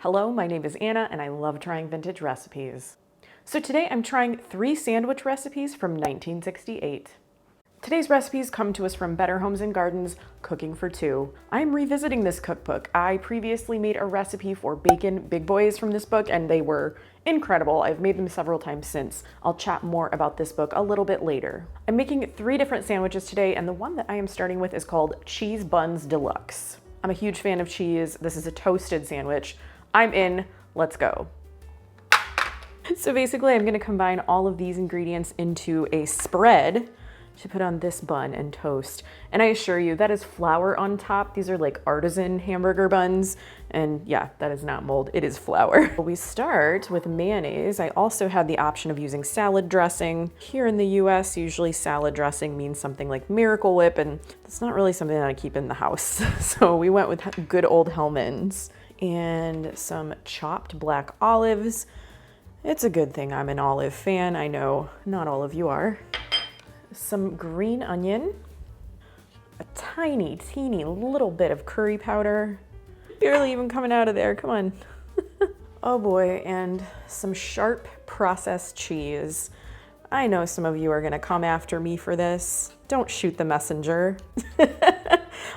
Hello, my name is Anna and I love trying vintage recipes. So today I'm trying 3 sandwich recipes from 1968. Today's recipes come to us from Better Homes and Gardens Cooking for Two. I'm revisiting this cookbook. I previously made a recipe for bacon big boys from this book and they were incredible. I've made them several times since. I'll chat more about this book a little bit later. I'm making 3 different sandwiches today and the one that I am starting with is called Cheese Buns Deluxe. I'm a huge fan of cheese. This is a toasted sandwich. I'm in, let's go. So basically I'm gonna combine all of these ingredients into a spread to put on this bun and toast. And I assure you that is flour on top. These are like artisan hamburger buns. And yeah, that is not mold, it is flour. We start with mayonnaise. I also had the option of using salad dressing. Here in the US, usually salad dressing means something like Miracle Whip, and that's not really something that I keep in the house. So we went with good old Hellmann's. And some chopped black olives. It's a good thing I'm an olive fan. I know not all of you are. Some green onion, a tiny, teeny little bit of curry powder. Barely even coming out of there, come on. Oh boy, and some sharp processed cheese. I know some of you are gonna come after me for this. Don't shoot the messenger.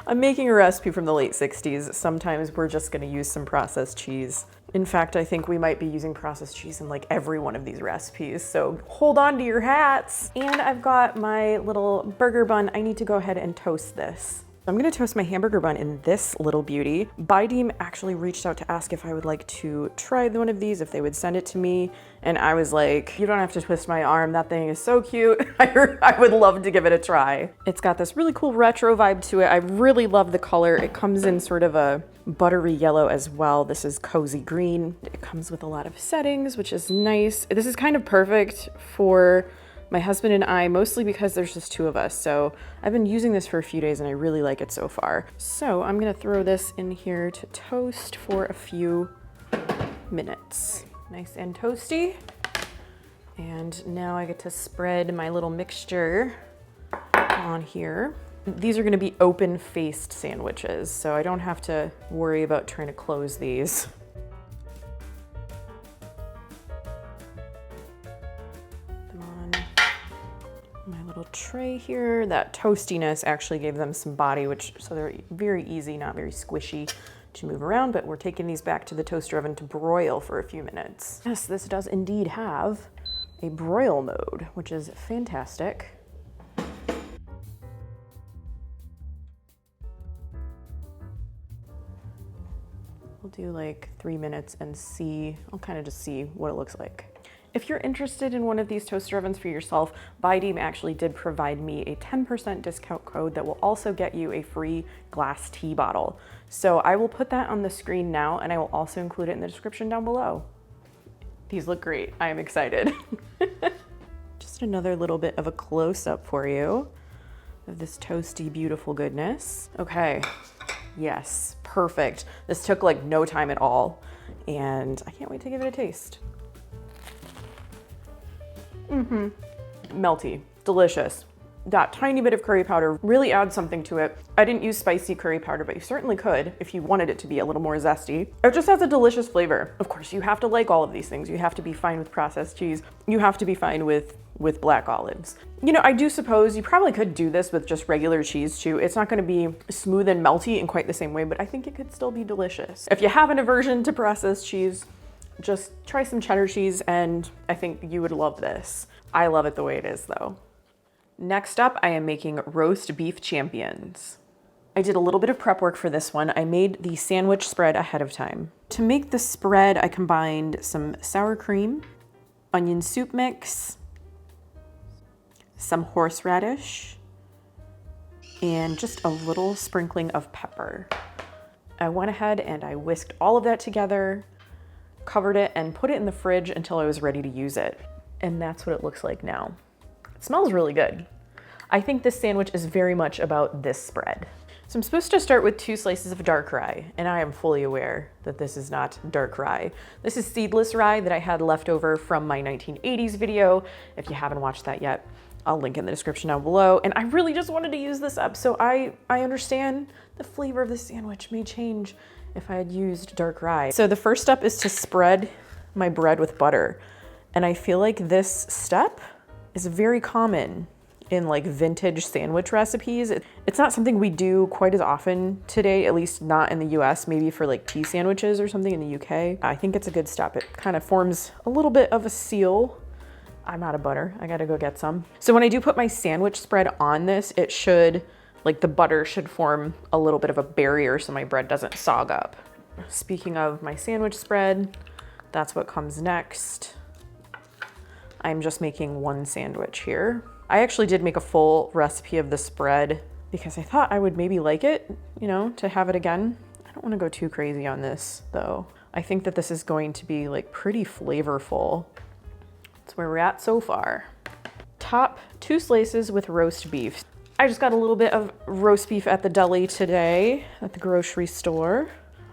I'm making a recipe from the late 60s. Sometimes we're just gonna use some processed cheese. In fact, I think we might be using processed cheese in like every one of these recipes, so hold on to your hats. And I've got my little burger bun. I need to go ahead and toast this. I'm gonna toast my hamburger bun in this little beauty. Baidim actually reached out to ask if I would like to try one of these, if they would send it to me. And I was like, you don't have to twist my arm. That thing is so cute. I would love to give it a try. It's got this really cool retro vibe to it. I really love the color. It comes in sort of a buttery yellow as well. This is cozy green. It comes with a lot of settings, which is nice. This is kind of perfect for my husband and I, mostly because there's just 2 of us. So I've been using this for a few days and I really like it so far. So I'm gonna throw this in here to toast for a few minutes. Nice and toasty. And now I get to spread my little mixture on here. These are gonna be open-faced sandwiches, so I don't have to worry about trying to close these. My little tray here. That toastiness actually gave them some body, so they're very easy, not very squishy to move around, but we're taking these back to the toaster oven to broil for a few minutes. Yes, this does indeed have a broil mode, which is fantastic. We'll do like 3 minutes and see, I'll kind of just see what it looks like. If you're interested in one of these toaster ovens for yourself, Baidim actually did provide me a 10% discount code that will also get you a free glass tea bottle. So I will put that on the screen now and I will also include it in the description down below. These look great, I am excited. Just another little bit of a close-up for you of this toasty, beautiful goodness. Okay, yes, perfect. This took like no time at all and I can't wait to give it a taste. Melty, delicious. That tiny bit of curry powder really adds something to it. I didn't use spicy curry powder, but you certainly could if you wanted it to be a little more zesty. It just has a delicious flavor. Of course, you have to like all of these things. You have to be fine with processed cheese. You have to be fine with black olives. You know, I do suppose you probably could do this with just regular cheese too. It's not gonna be smooth and melty in quite the same way, but I think it could still be delicious. If you have an aversion to processed cheese, just try some cheddar cheese and I think you would love this. I love it the way it is though. Next up, I am making roast beef champions. I did a little bit of prep work for this one. I made the sandwich spread ahead of time. To make the spread, I combined some sour cream, onion soup mix, some horseradish, and just a little sprinkling of pepper. I went ahead and I whisked all of that together, covered it, and put it in the fridge until I was ready to use it. And that's what it looks like now. It smells really good. I think this sandwich is very much about this spread. So I'm supposed to start with 2 slices of dark rye, and I am fully aware that this is not dark rye. This is seedless rye that I had left over from my 1980s video. If you haven't watched that yet, I'll link in the description down below. And I really just wanted to use this up, so I understand the flavor of the sandwich may change if I had used dark rye. So the first step is to spread my bread with butter. And I feel like this step is very common in like vintage sandwich recipes. It's not something we do quite as often today, at least not in the US, maybe for like tea sandwiches or something in the UK. I think it's a good step. It kind of forms a little bit of a seal. I'm out of butter, I gotta go get some. So when I do put my sandwich spread on this, it should, like the butter should form a little bit of a barrier so my bread doesn't sog up. Speaking of my sandwich spread, that's what comes next. I'm just making one sandwich here. I actually did make a full recipe of the spread because I thought I would maybe like it, you know, to have it again. I don't want to go too crazy on this though. I think that this is going to be like pretty flavorful. That's where we're at so far. Top 2 slices with roast beef. I just got a little bit of roast beef at the deli today at the grocery store.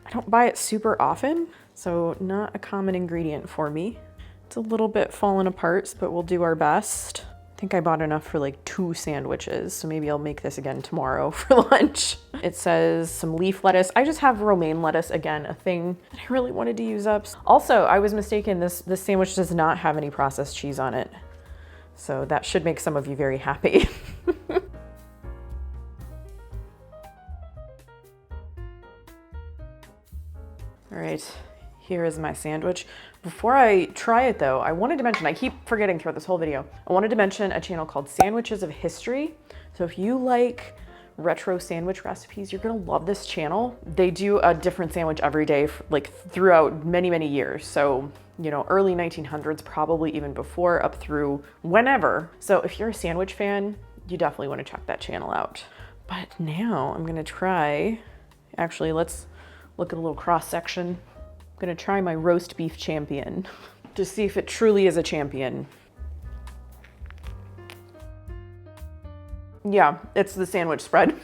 I don't buy it super often, so not a common ingredient for me. It's a little bit fallen apart, but we'll do our best. I think I bought enough for like 2 sandwiches, so maybe I'll make this again tomorrow for lunch. It says some leaf lettuce. I just have romaine lettuce, again, a thing that I really wanted to use up. Also, I was mistaken, this sandwich does not have any processed cheese on it. So that should make some of you very happy. All right, here is my sandwich. Before I try it though, I wanted to mention, I keep forgetting throughout this whole video, I wanted to mention a channel called Sandwiches of History. So if you like retro sandwich recipes, you're gonna love this channel. They do a different sandwich every day, like throughout many, many years. So, you know, early 1900s, probably even before, up through whenever. So if you're a sandwich fan, you definitely wanna check that channel out. But now I'm gonna try, actually, let's look at a little cross section. I'm gonna try my roast beef champion to see if it truly is a champion. Yeah, it's the sandwich spread.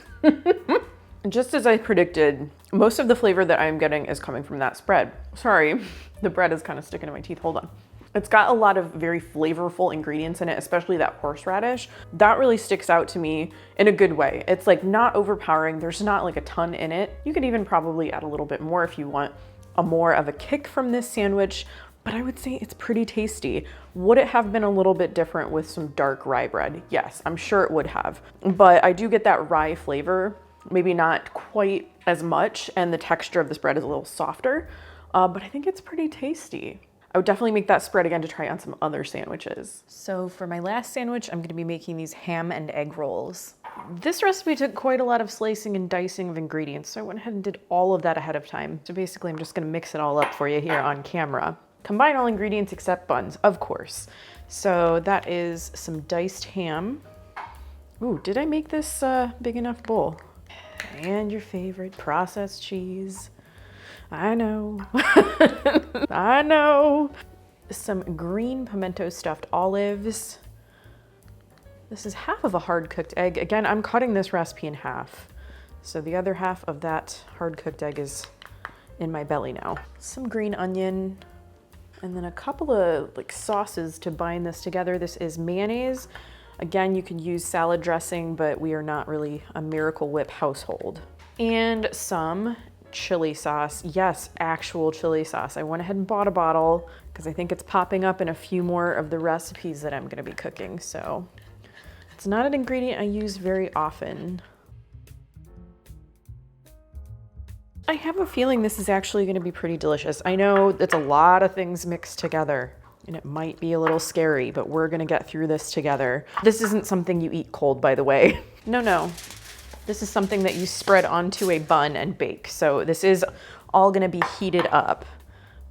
Just as I predicted, most of the flavor that I'm getting is coming from that spread. Sorry, the bread is kind of sticking to my teeth, hold on. It's got a lot of very flavorful ingredients in it, especially that horseradish. That really sticks out to me in a good way. It's like not overpowering, there's not like a ton in it. You could even probably add a little bit more if you want a more of a kick from this sandwich, but I would say it's pretty tasty. Would it have been a little bit different with some dark rye bread? Yes, I'm sure it would have, but I do get that rye flavor, maybe not quite as much, and the texture of this bread is a little softer, but I think it's pretty tasty. I would definitely make that spread again to try on some other sandwiches. So for my last sandwich, I'm gonna be making these ham and egg rolls. This recipe took quite a lot of slicing and dicing of ingredients, so I went ahead and did all of that ahead of time. So basically, I'm just gonna mix it all up for you here on camera. Combine all ingredients except buns, of course. So that is some diced ham. Ooh, did I make this big enough bowl? And your favorite processed cheese. I know. I know. Some green pimento stuffed olives. This is half of a hard-cooked egg. Again, I'm cutting this recipe in half. So the other half of that hard-cooked egg is in my belly now. Some green onion, and then a couple of like sauces to bind this together. This is mayonnaise. Again, you can use salad dressing, but we are not really a Miracle Whip household. And some chili sauce. Yes, actual chili sauce. I went ahead and bought a bottle because I think it's popping up in a few more of the recipes that I'm gonna be cooking. So it's not an ingredient I use very often. I have a feeling this is actually gonna be pretty delicious. I know it's a lot of things mixed together and it might be a little scary, but we're gonna get through this together. This isn't something you eat cold, by the way. No. This is something that you spread onto a bun and bake. So this is all gonna be heated up.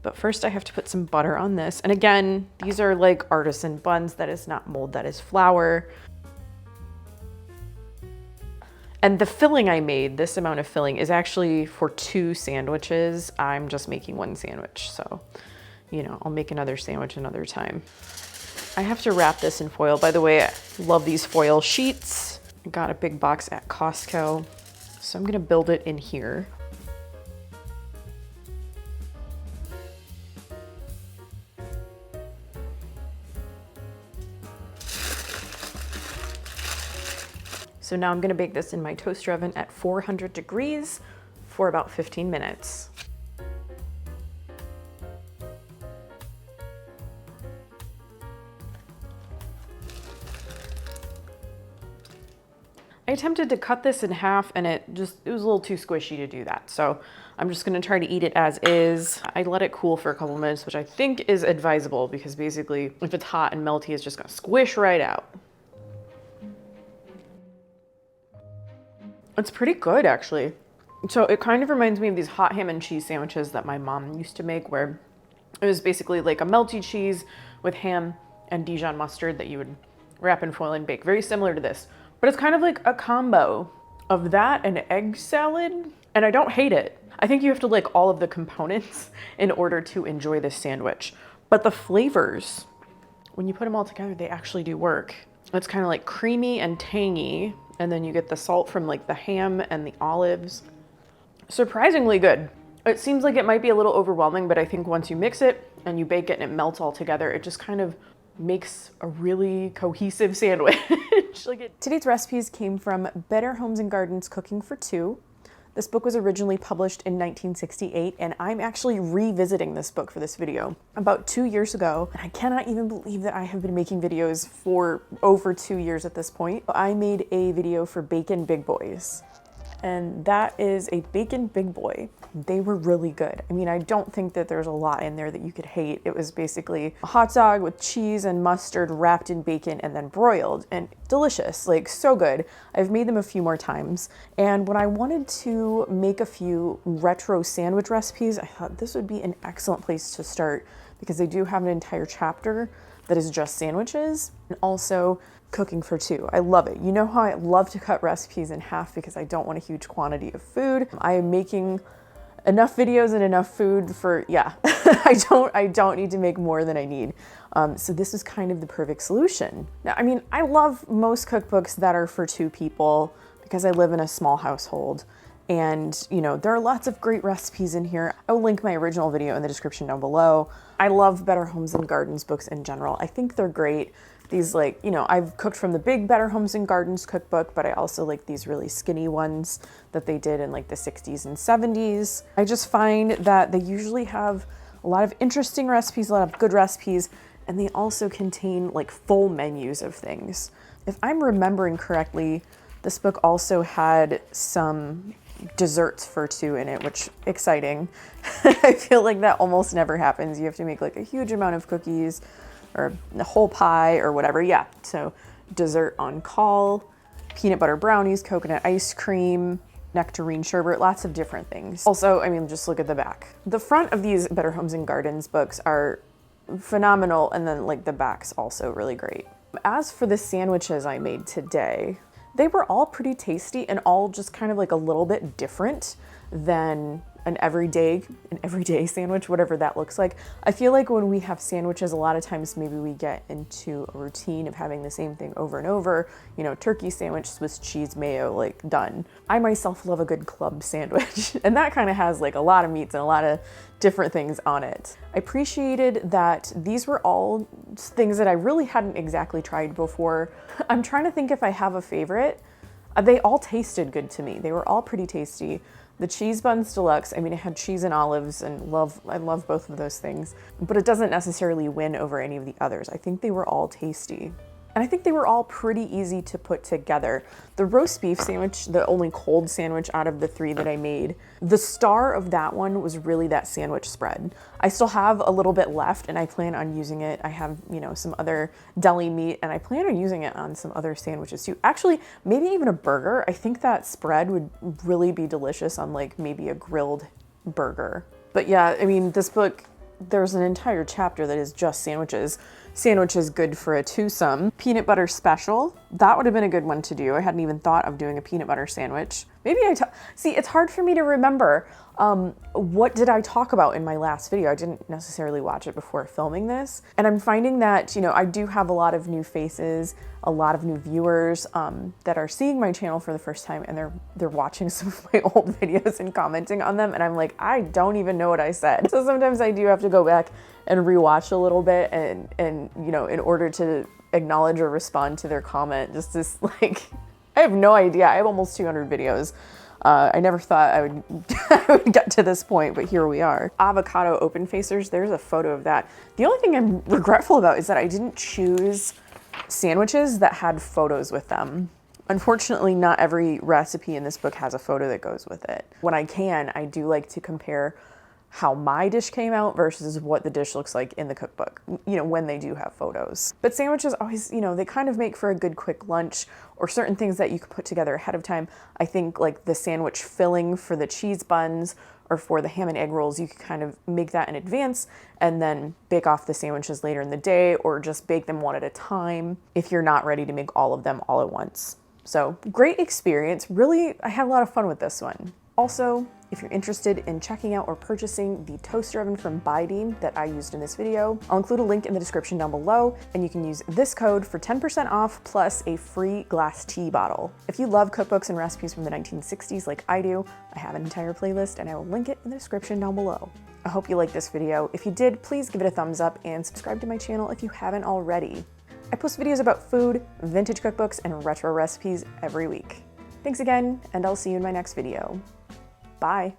But first I have to put some butter on this. And again, these are like artisan buns. That is not mold, that is flour. And the filling I made, this amount of filling, is actually for 2 sandwiches. I'm just making 1 sandwich. So, you know, I'll make another sandwich another time. I have to wrap this in foil. By the way, I love these foil sheets. I got a big box at Costco. So I'm gonna build it in here. So now I'm gonna bake this in my toaster oven at 400 degrees for about 15 minutes. I attempted to cut this in half and it was a little too squishy to do that. So I'm just gonna try to eat it as is. I let it cool for a couple minutes, which I think is advisable because basically if it's hot and melty, it's just gonna squish right out. It's pretty good actually. So it kind of reminds me of these hot ham and cheese sandwiches that my mom used to make, where it was basically like a melty cheese with ham and Dijon mustard that you would wrap in foil and bake. Very similar to this. But it's kind of like a combo of that and egg salad, and I don't hate it. I think you have to like all of the components in order to enjoy this sandwich. But the flavors, when you put them all together, they actually do work. It's kind of like creamy and tangy, and then you get the salt from like the ham and the olives. Surprisingly good. It seems like it might be a little overwhelming, but I think once you mix it and you bake it and it melts all together, it just kind of makes a really cohesive sandwich. Today's recipes came from Better Homes and Gardens Cooking for Two. This book was originally published in 1968, and I'm actually revisiting this book for this video about 2 years ago. And I cannot even believe that I have been making videos for over 2 years at this point. I made a video for Bacon Big Boys, and that is a Bacon Big Boy. They were really good. I mean, I don't think that there's a lot in there that you could hate. It was basically a hot dog with cheese and mustard wrapped in bacon and then broiled, and delicious, like so good. I've made them a few more times. And when I wanted to make a few retro sandwich recipes, I thought this would be an excellent place to start because they do have an entire chapter that is just sandwiches and also cooking for two. I love it. You know how I love to cut recipes in half because I don't want a huge quantity of food. I am making enough videos and enough food for, yeah, I don't need to make more than I need. So this is kind of the perfect solution. Now, I mean, I love most cookbooks that are for two people because I live in a small household. And, you know, there are lots of great recipes in here. I will link my original video in the description down below. I love Better Homes and Gardens books in general. I think they're great. These, like, you know, I've cooked from the big Better Homes and Gardens cookbook, but I also like these really skinny ones that they did in like the 60s and 70s. I just find that they usually have a lot of interesting recipes, a lot of good recipes, and they also contain like full menus of things. If I'm remembering correctly, this book also had some desserts for two in it, which exciting. I feel like that almost never happens. You have to make like a huge amount of cookies or a whole pie or whatever. Yeah, so dessert on call, peanut butter brownies, coconut ice cream, nectarine sherbet, lots of different things. Also, I mean, just look at the back. The front of these Better Homes and Gardens books are phenomenal, and then like the back's also really great. As for the sandwiches I made today, they were all pretty tasty and all just kind of like a little bit different than an everyday sandwich, whatever that looks like. I feel like when we have sandwiches, a lot of times maybe we get into a routine of having the same thing over and over, you know, turkey sandwich, Swiss cheese, mayo, like done. I myself love a good club sandwich, and that kind of has like a lot of meats and a lot of different things on it. I appreciated that these were all things that I really hadn't exactly tried before. I'm trying to think if I have a favorite. They all tasted good to me. They were all pretty tasty. The cheese buns deluxe, I mean, it had cheese and olives, and I love both of those things, but it doesn't necessarily win over any of the others. I think they were all tasty. And I think they were all pretty easy to put together. The roast beef sandwich, the only cold sandwich out of the three that I made, the star of that one was really that sandwich spread. I still have a little bit left and I plan on using it. I have, you know, some other deli meat and I plan on using it on some other sandwiches too. Actually, maybe even a burger. I think that spread would really be delicious on like maybe a grilled burger. But yeah, I mean, this book, there's an entire chapter that is just sandwiches. Sandwiches good for a twosome. Peanut butter special. That would have been a good one to do. I hadn't even thought of doing a peanut butter sandwich. Maybe see, it's hard for me to remember. What did I talk about in my last video? I didn't necessarily watch it before filming this. And I'm finding that, you know, I do have a lot of new faces, a lot of new viewers that are seeing my channel for the first time, and they're watching some of my old videos and commenting on them. And I'm like, I don't even know what I said. So sometimes I do have to go back and rewatch a little bit and you know, in order to acknowledge or respond to their comment. Just this, like, I have no idea. I have almost 200 videos. I never thought I would get to this point, but here we are. Avocado open facers, there's a photo of that. The only thing I'm regretful about is that I didn't choose sandwiches that had photos with them. Unfortunately, not every recipe in this book has a photo that goes with it. When I can, I do like to compare how my dish came out versus what the dish looks like in the cookbook, when they do have photos. But sandwiches always, they kind of make for a good quick lunch, or certain things that you can put together ahead of time. I think like the sandwich filling for the cheese buns or for the ham and egg rolls, you can kind of make that in advance and then bake off the sandwiches later in the day, or just bake them one at a time if you're not ready to make all of them all at once. So great experience. Really, I had a lot of fun with this one. Also, if you're interested in checking out or purchasing the toaster oven from Bideen that I used in this video, I'll include a link in the description down below, and you can use this code for 10% off plus a free glass tea bottle. If you love cookbooks and recipes from the 1960s like I do, I have an entire playlist and I will link it in the description down below. I hope you liked this video. If you did, please give it a thumbs up and subscribe to my channel if you haven't already. I post videos about food, vintage cookbooks, and retro recipes every week. Thanks again, and I'll see you in my next video. Bye.